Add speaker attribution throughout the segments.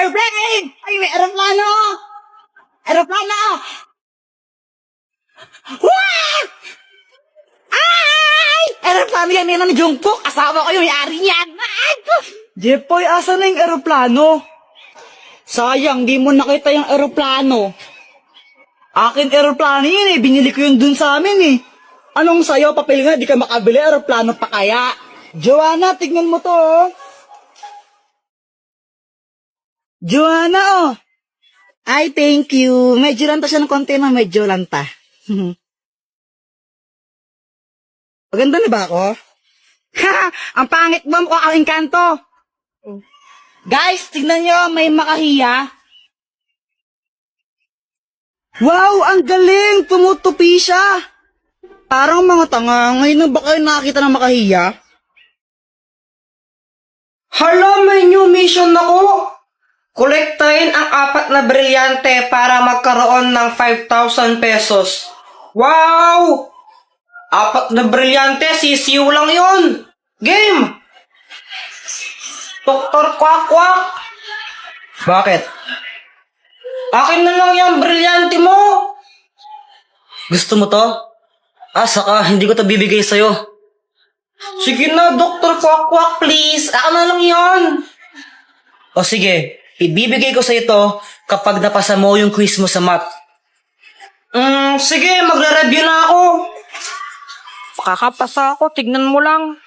Speaker 1: Airplane! Ay, may aeroplano! Aeroplano! Wah! Ay! Aeroplano yan nila ni Jungkook. Asawa ko yung may-ari niyan. Ay! Jepoy, asa na yung aeroplano? Sayang, di mo nakita yung aeroplano. Akin aeroplano yun eh. Binili ko yun dun sa amin eh. Anong sayo, papel nga, di ka makabili, aeroplano pa kaya? Joanna, tignan mo to oh. Joanna oh. Ay, thank you. Medyo lanta siya ng konti na medyo lanta. Maganda na ba ako? Ha! Ang pangit mo, mukha kang engkanto. Guys, tignan nyo, may makahiya. Wow, ang galing! Tumutupi siya. Parang mga tanga, ngayon na ba kayo nakakita ng makahiya?
Speaker 2: Hala, may new mission ako! Kolektahin ang 4 na brilyante para magkaroon ng 5,000 pesos. Wow! 4 na brilyante, sisiw lang yon. Game! Dr. Quack Quack!
Speaker 1: Bakit?
Speaker 2: Akin na lang yung brilyante mo!
Speaker 1: Gusto mo to? Saka hindi ko to bibigay sa'yo.
Speaker 2: Sige na, Dr. Quack Quack, please! Ako na lang yon.
Speaker 1: O sige, ibibigay ko sa'yo to kapag napasa mo yung quiz mo sa math.
Speaker 2: Sige, magre-review na ako. Kakapasa ako, tignan mo lang.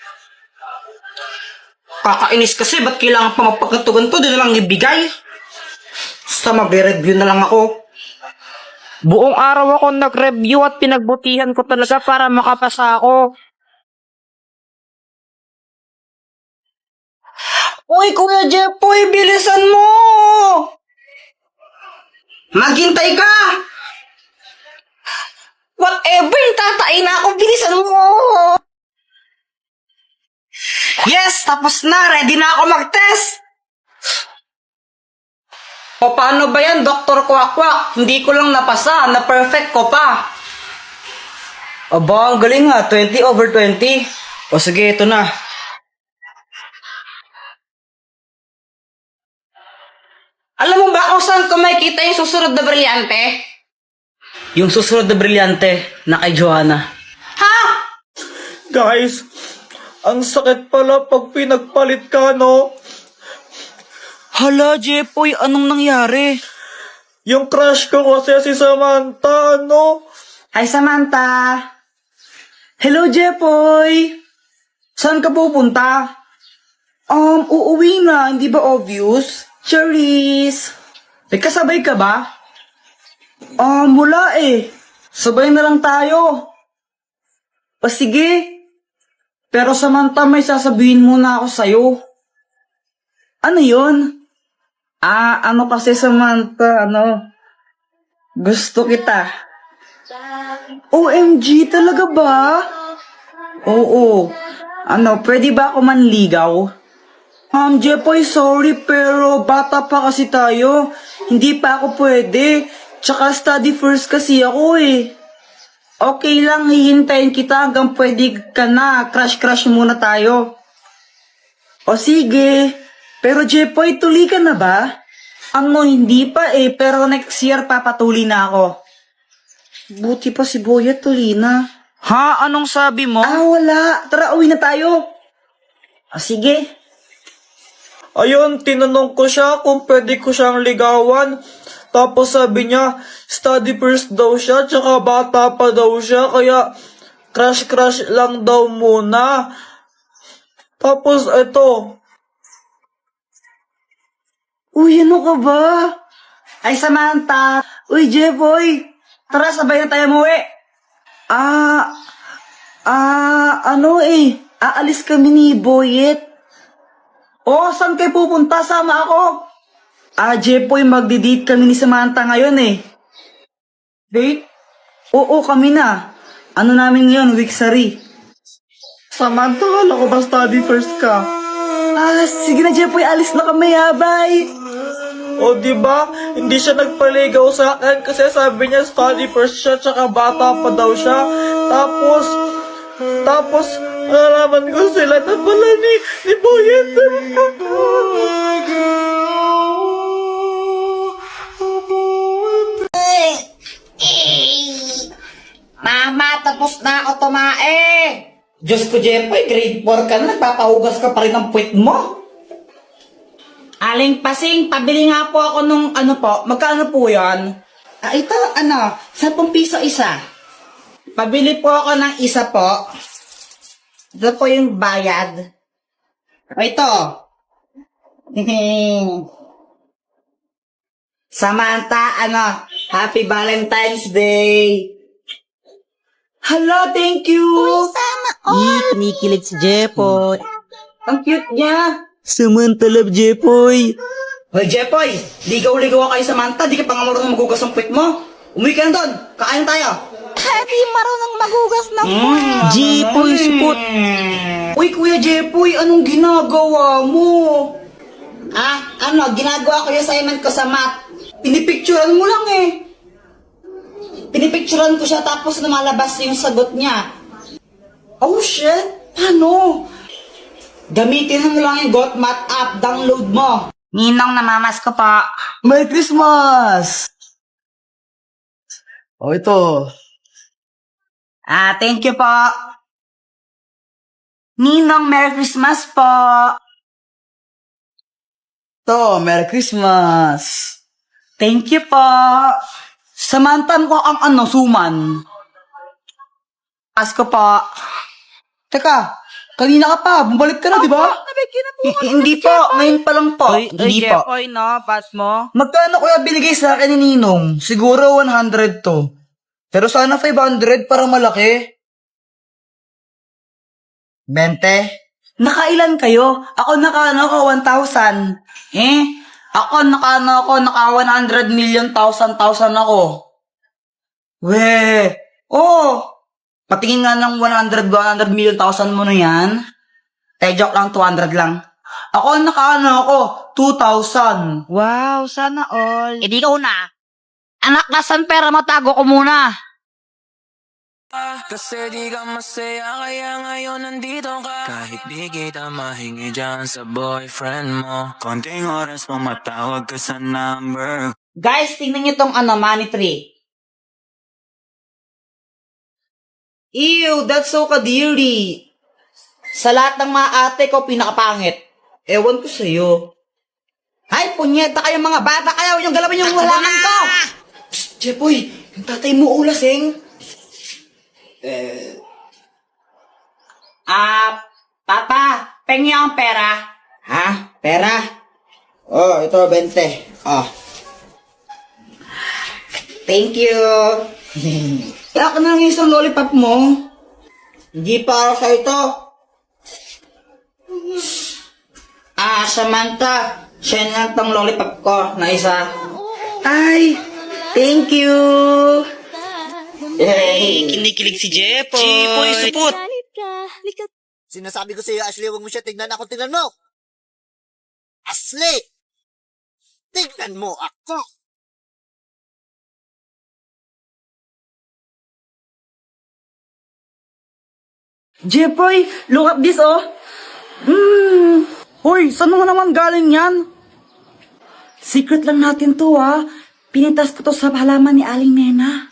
Speaker 2: Kakainis kasi, ba't kailangan pa mapagkatugan to? Di na lang ibigay. Basta magre-review na lang ako. Buong araw ako nag-review at pinagbutihan ko talaga para makapasa ako. Uy, Kuya Jepoy, bilisan mo! Maghintay ka! Whatever, tatain na ako, bilisan mo! Yes, tapos na, ready na ako mag-test! O paano ba yan, Dr. Quack Quack? Hindi ko lang napasa, na-perfect ko pa.
Speaker 1: Aba, ang galing nga, 20/20. O sige, ito na.
Speaker 2: Alam mo ba kung saan ko makikita yung susunod na brilyante?
Speaker 1: Yung susunod na brilyante na kay Joanna.
Speaker 2: Ha?
Speaker 3: Guys, ang sakit pala pag pinagpalit ka, no?
Speaker 1: Hala, Jepoy, anong nangyari?
Speaker 3: Yung crush ko kasi si Samantha, no?
Speaker 1: Hi, Samantha. Hello, Jepoy. Saan ka pupunta? Uuwi na, hindi ba obvious? Cherise. May kasabay ka ba? Wala eh. Sabay na lang tayo. O sige. Pero Samantha, may sasabihin muna ako sa'yo. Ano yun? Ano kasi Samantha, gusto kita. OMG, talaga ba? Oo. Pwede ba ako manligaw? Jepoy, sorry pero bata pa kasi tayo. Hindi pa ako pwede. Tsaka study first kasi ako eh. Okay lang, hihintayin kita hanggang pwede ka na. Crush muna tayo. O sige. Pero Jepoy, tuli ka na ba? Hindi pa eh, pero next year papatuli na ako. Buti pa si Boya tuli na.
Speaker 2: Ha? Anong sabi mo?
Speaker 1: Wala. Tara, uwi na tayo. O sige.
Speaker 3: Ayun, tinanong ko siya kung pwede ko siyang ligawan. Tapos sabi niya, study first daw siya, tsaka bata pa daw siya, kaya crush lang daw muna. Tapos ito.
Speaker 1: Uy, ano ka ba? Ay, Samantha. Uy, Jeboy. Tara, sabay na tayo muwi. Aalis kami ni Boyet. Saan kayo pupunta? Sama ako. Jeboy, magdi-date kami ni Samantha ngayon eh. Date? Oo, kami na. Ano namin ngayon, Wixary.
Speaker 3: Samantha, wala ko ba study first ka?
Speaker 1: Sige na, Jeboy, alis na kami ha. Bye.
Speaker 3: O diba, hindi siya nagpaligaw sa akin kasi sabi niya study first siya, tsaka bata pa daw siya. Tapos, nalaman ko sila na pala ni Boyet.
Speaker 1: Diyos ko, Jepoy, grade 4 ka na, nagpapahugas ka pa rin ng puwit mo. Aling Pasing, pabili nga po ako nung magkano po yan? Ito, 10 piso isa. Pabili po ako ng isa po. Ito po yung bayad. Ito. Samantha, Happy Valentine's Day. Hello, thank you.
Speaker 2: Kinikilig si Jepoy.
Speaker 1: Ang cute niya.
Speaker 2: Samantha love Jepoy.
Speaker 1: Hoy, Jepoy, ligaw-ligaw kayo Samantha, di ka pa nga marunong magugas ng puwit mo. Umuwi ka na doon, kakain tayo.
Speaker 4: Hindi marunong magugas ng
Speaker 2: Jepoy, supot.
Speaker 1: Uy, Kuya Jepoy, anong ginagawa mo? Ginagawa ko yung assignment ko sa math. Pinipicturean mo lang eh. Pinipicturean ko siya tapos lumalabas yung sagot niya. Oh shit, paano? Gamitin mo lang yung GotMath app, download mo. Ninong, namamas ko pa.
Speaker 3: Merry Christmas! Oh, ito.
Speaker 1: Thank you po. Ninong, Merry Christmas po.
Speaker 3: Ito, Merry Christmas!
Speaker 1: Thank you po. Samantha mo ang suman. Asko po.
Speaker 3: Teka, kanina ka pa, bumalik ka na, di ba?
Speaker 1: Hindi po, ngayon pa lang po. Hindi po.
Speaker 2: Jepoy, no? Pass mo.
Speaker 3: Magkano kuya binigay sa akin ni Ninong? Siguro 100 to. Pero sana 500 para malaki. 20?
Speaker 1: Nakailan kayo? Ako naka 1,000. Ako naka 100 million thousand ako. Patingin nga ng 100 million thousand mo na yan. Joke lang, 200 lang. Ako naka 2,000.
Speaker 4: Wow, sana all.
Speaker 1: Di ka una. Anak, nasan pera mo? Tago ko muna.
Speaker 5: Kasi di ka masaya kaya ngayon nandito ka. Kahit di kita mahingi dyan sa boyfriend mo, konting oras pang matawag ka sa number.
Speaker 1: Guys, tingnan niyo tong money tree. Ew, that's so kadiri. Sa lahat ng mga ate ko, pinakapangit. Ewan ko sa'yo. Ay, punyeta kayo mga bata kayo. Yung galawin yung halaman ko. Psst, Jepoy, yung tatay mo ulasing. Papa, pengi ang pera. Ha? Pera? Oh, ito, 20. Oh. Thank you. Ako na lang yung isang lollipop mo. Hindi para sa ito. Samantha, siya na lang tong lollipop ko na isa. Ay, thank you.
Speaker 2: Kinikilig si Jepoy. Jepoy, supot.
Speaker 6: Sinasabi ko sa iyo, Ashley, huwag mo siya tignan ako, tignan mo! Ashley! Tignan mo ako!
Speaker 1: Jepoy, look at this, oh. Hoy, saan mo naman galing yan? Secret lang natin to, ha. Pinitas ko to sa halaman ni Aling Nena.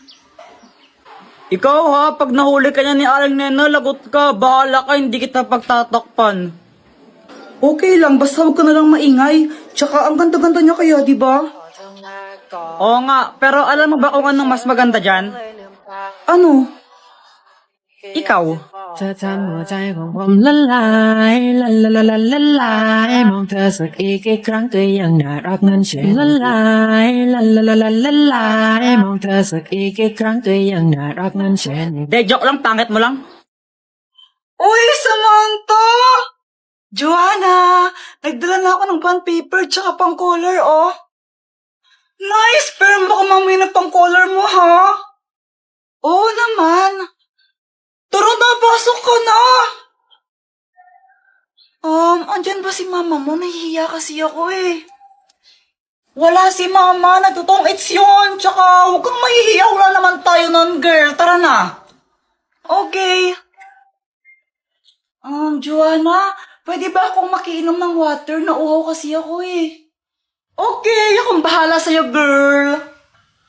Speaker 1: Ikaw, ha, pag nahuli ka niya ni Aling Nena, lagot ka. Bahala ka, hindi kita pagtatakpan. Okay lang, basta huwag ka na lang maingay. Tsaka, ang ganda-ganda niya kaya, di ba? Oo nga, pero alam mo ba kung anong mas maganda dyan? Ano? Ikaw?
Speaker 7: เธอทำหัวใจของผมละลายละละละละละลายมองเธอสักอีกกี่ครั้งก็ยังน่ารักนั้นใช่ละลายละละละละละลายมองเธอสักอีกกี่ครั้งก็ยังน่ารักนั้นใช่
Speaker 1: De, joke lang, pangit mo lang. Uy, Samantha! Joanna, nagdala na ako ng bond paper tsaka pang color, oh. Nice, pero baka mamaya na pang color mo, ha? Oo naman. Tara na, pasok ka na. Andyan ba si mama mo? Nahihiya kasi ako eh. Wala si mama, nagtutong-its yun. Tsaka, huwag kang mahihiya. Wala naman tayo nun, girl. Tara na. Okay. Joanna, pwede ba akong makiinom ng water? Nauhaw kasi ako eh. Okay, akong bahala sa'yo, girl.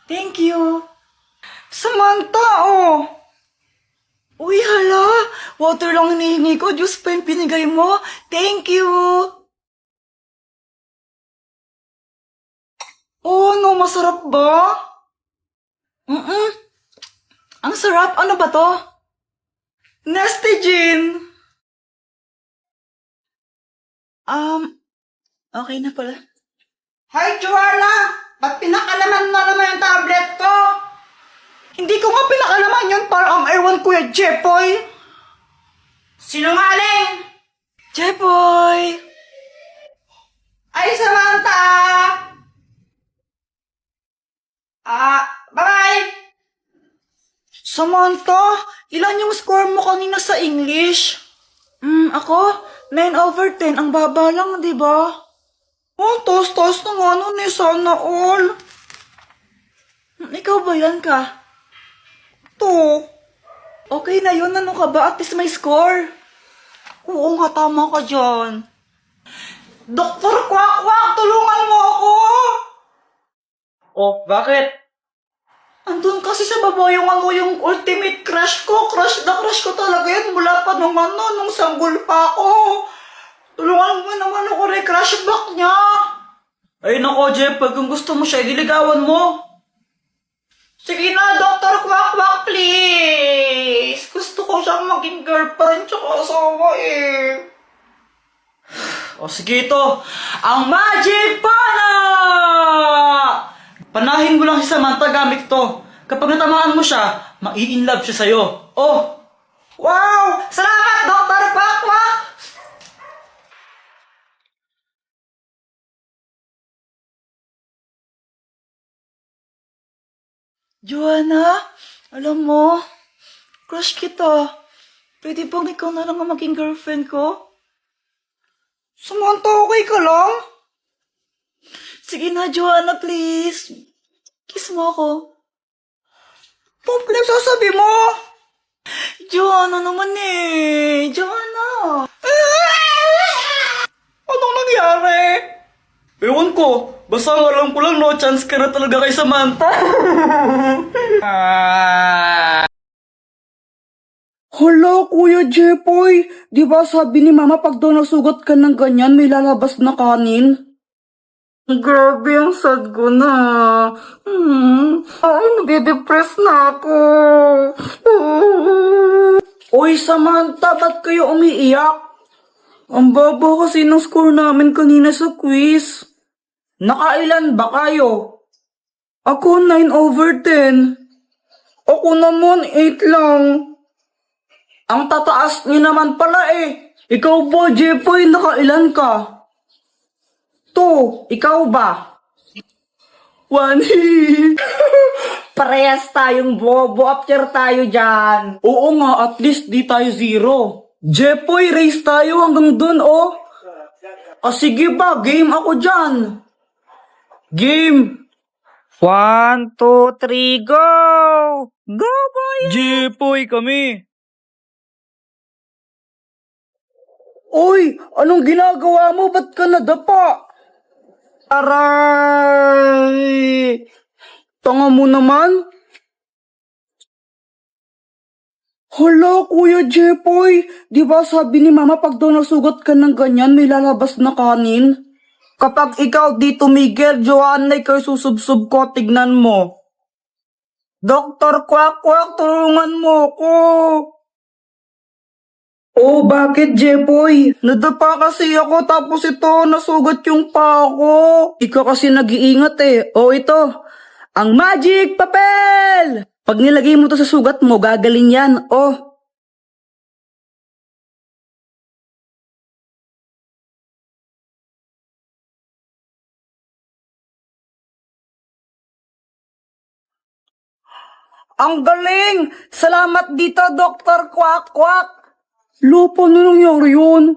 Speaker 1: Thank you. Samantha, oh. Uy, hala! Water lang hinihingi ko. Diyos pa yung binigay mo. Thank you! Oh, no, masarap ba? Mm-mm. Ang sarap. Ano ba to? Nestigin! Okay na pala.
Speaker 2: Hi, Joanna! Ba't pinakalaman na naman yung tablet ko?
Speaker 1: Hindi ko nga pinakalaman yun para ang ewan Kuya Jepoy.
Speaker 2: Sinungaling!
Speaker 1: Jepoy!
Speaker 2: Ay, Samantha! Bye-bye!
Speaker 1: Samantha, ilan yung score mo kanina sa English? Ako? 9/10. Ang baba lang, di ba? Oh, tos-tos na nga nun eh. Sana all. Ikaw ba yan ka? To. Okay na yun. Ano ka ba? At least may score. Oo nga, tama ka dyan.
Speaker 2: Doktor Kwak-Kwak, tulungan mo ako!
Speaker 3: Oh, bakit?
Speaker 1: Andun kasi sa baba yung ultimate crush ko. Crush na crush ko talaga yan. Mula pa nung sanggol pa ako. Tulungan mo naman ako crush back niya.
Speaker 3: Ay nako, Jeff, kung gusto mo siya, idiligawan mo.
Speaker 2: Sige na, Doktor Kwak-Kwak, please! Gusto ko siyang maging girlfriend tsaka asawa eh.
Speaker 3: O sige ito, ang Magic Pana! Panahin mo lang si Samantha gamit to. Kapag natamaan mo siya, mai-inlove siya sa'yo. Oh!
Speaker 2: Wow! Salamat, Doktor Kwak-Kwak!
Speaker 1: Joanna, alam mo, crush kita. Pwede bang ikaw na lang ang maging girlfriend ko?
Speaker 2: Samantha, okay ka lang?
Speaker 1: Sige na, Joanna, please. Kiss mo ako.
Speaker 2: Ano pinagsasabi mo?
Speaker 1: Joanna naman eh. Joanna.
Speaker 2: Anong nangyari?
Speaker 3: Ewan ko, basta ang alam ko lang, no chance ka na talaga kay Samantha.
Speaker 1: Hala, Kuya Jepoy. Di ba sabi ni Mama pag daw nasugat ka ng ganyan, may lalabas na kanin? Grabe, ang sad ko na. Ay, nade-depress na ako. Uy, Samantha, ba't kayo umiiyak? Ang baba kasi ng score namin kanina sa quiz. Nakailan ba kayo? Ako 9/10. Ako naman 8 lang. Ang tataas niyo naman pala eh. Ikaw ba, Jepoy, nakailan ka? 2. Ikaw ba? 1 hit. Parehas tayong bobo. After tayo dyan. Oo nga, at least di tayo 0. Jepoy, race tayo hanggang dun, oh. Sige ba, game ako dyan. Game.
Speaker 3: 1, 2, 3, go! Go, boy! Jepoy kami!
Speaker 1: Uy, anong ginagawa mo? Ba't ka nadapa? Aray! Tanga mo naman. Hala, Kuya Jepoy, di ba sabi ni Mama pag daw nasugat ka ng ganyan, may lalabas na kanin? Kapag ikaw di tumigil, Joanna, ikaw susubsub ko, tignan mo. Doktor Kwak-Kwak, tulungan mo ko. Oh, bakit, Jepoy? Nadapa kasi ako tapos ito, nasugat yung paa ko. Ikaw kasi nag-iingat eh. Oh, ito. Ang magic papel! Pag nilagay mo to sa sugat mo, gagaling yan. Oh. Ang galing! Salamat dito, Dr. Kwak-Kwak! Lo, paano nangyari yun?